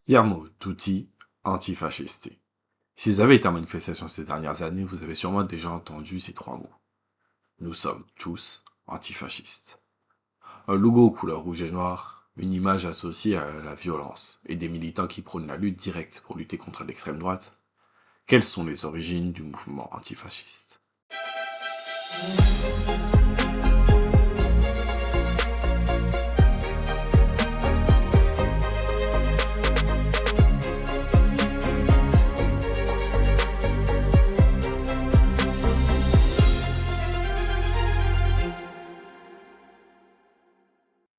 Yarmo tutti antifascisti. Si vous avez été en manifestation ces dernières années, vous avez sûrement déjà entendu ces trois mots. Nous sommes tous antifascistes. Un logo aux couleurs rouge et noir, une image associée à la violence, et des militants qui prônent la lutte directe pour lutter contre l'extrême droite. Quelles sont les origines du mouvement antifasciste?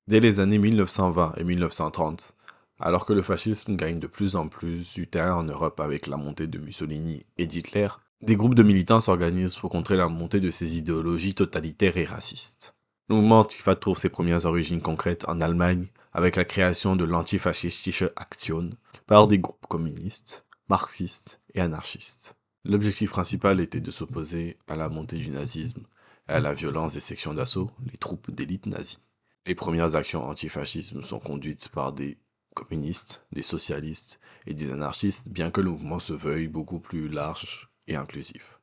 Dès les années 1920 et 1930, alors que le fascisme gagne de plus en plus du terrain en Europe avec la montée de Mussolini et d'Hitler, des groupes de militants s'organisent pour contrer la montée de ces idéologies totalitaires et racistes. Le mouvement Antifa trouve ses premières origines concrètes en Allemagne avec la création de l'Antifaschistische Aktion par des groupes communistes, marxistes et anarchistes. L'objectif principal était de s'opposer à la montée du nazisme et à la violence des sections d'assaut, les troupes d'élite nazies. Les premières actions antifascisme sont conduites par des communistes, des socialistes et des anarchistes, bien que le mouvement se veuille beaucoup plus large et inclusif.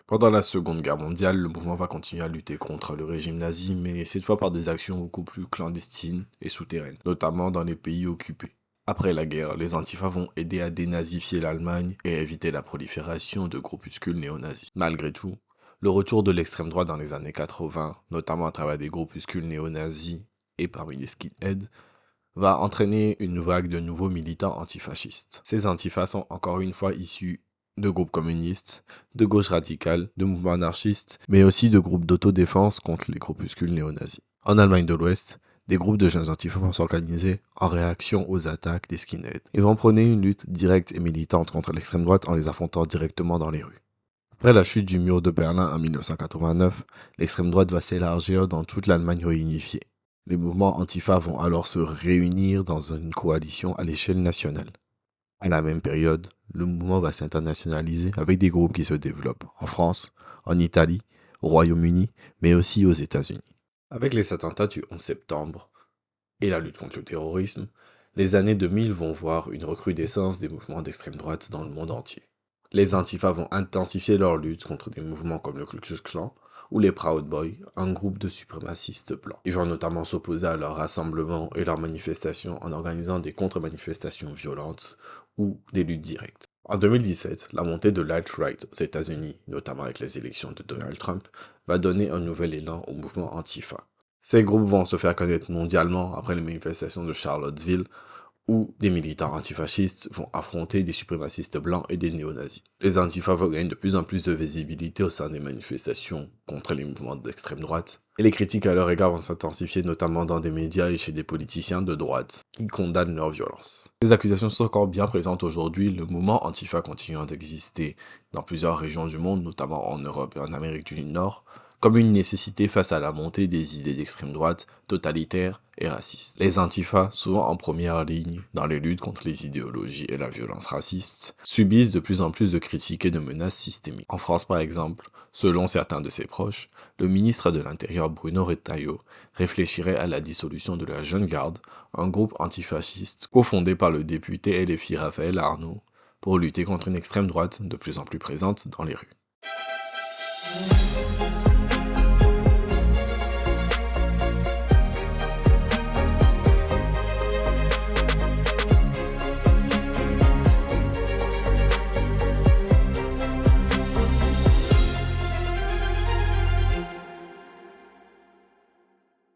Pendant la Seconde Guerre mondiale, le mouvement va continuer à lutter contre le régime nazi, mais cette fois par des actions beaucoup plus clandestines et souterraines, notamment dans les pays occupés. Après la guerre, les antifas vont aider à dénazifier l'Allemagne et à éviter la prolifération de groupuscules néo-nazis. Malgré tout, le retour de l'extrême droite dans les années 80, notamment à travers des groupuscules néo-nazis et parmi les skinheads, va entraîner une vague de nouveaux militants antifascistes. Ces antifas sont encore une fois issus de groupes communistes, de gauche radicale, de mouvements anarchistes, mais aussi de groupes d'autodéfense contre les groupuscules néo-nazis. En Allemagne de l'Ouest, des groupes de jeunes antifas vont s'organiser en réaction aux attaques des skinheads. Ils vont prôner une lutte directe et militante contre l'extrême droite en les affrontant directement dans les rues. Après la chute du mur de Berlin en 1989, l'extrême droite va s'élargir dans toute l'Allemagne réunifiée. Les mouvements antifa vont alors se réunir dans une coalition à l'échelle nationale. À la même période, le mouvement va s'internationaliser avec des groupes qui se développent en France, en Italie, au Royaume-Uni, mais aussi aux États-Unis. Avec les attentats du 11 septembre et la lutte contre le terrorisme, les années 2000 vont voir une recrudescence des mouvements d'extrême droite dans le monde entier. Les Antifas vont intensifier leur lutte contre des mouvements comme le Ku Klux Klan ou les Proud Boys, un groupe de suprémacistes blancs. Ils vont notamment s'opposer à leurs rassemblements et leurs manifestations en organisant des contre-manifestations violentes ou des luttes directes. En 2017, la montée de l'alt-right aux États-Unis, notamment avec les élections de Donald Trump, va donner un nouvel élan au mouvement Antifa. Ces groupes vont se faire connaître mondialement après les manifestations de Charlottesville, où des militants antifascistes vont affronter des suprémacistes blancs et des néo-nazis. Les antifas vont gagner de plus en plus de visibilité au sein des manifestations contre les mouvements d'extrême droite, et les critiques à leur égard vont s'intensifier notamment dans des médias et chez des politiciens de droite qui condamnent leur violence. Les accusations sont encore bien présentes aujourd'hui, le mouvement antifa continuant d'exister dans plusieurs régions du monde, notamment en Europe et en Amérique du Nord, comme une nécessité face à la montée des idées d'extrême droite, totalitaires et racistes. Les antifas, souvent en première ligne dans les luttes contre les idéologies et la violence raciste, subissent de plus en plus de critiques et de menaces systémiques. En France par exemple, selon certains de ses proches, le ministre de l'Intérieur Bruno Retailleau réfléchirait à la dissolution de la Jeune Garde, un groupe antifasciste cofondé par le député LFI Raphaël Arnaud, pour lutter contre une extrême droite de plus en plus présente dans les rues.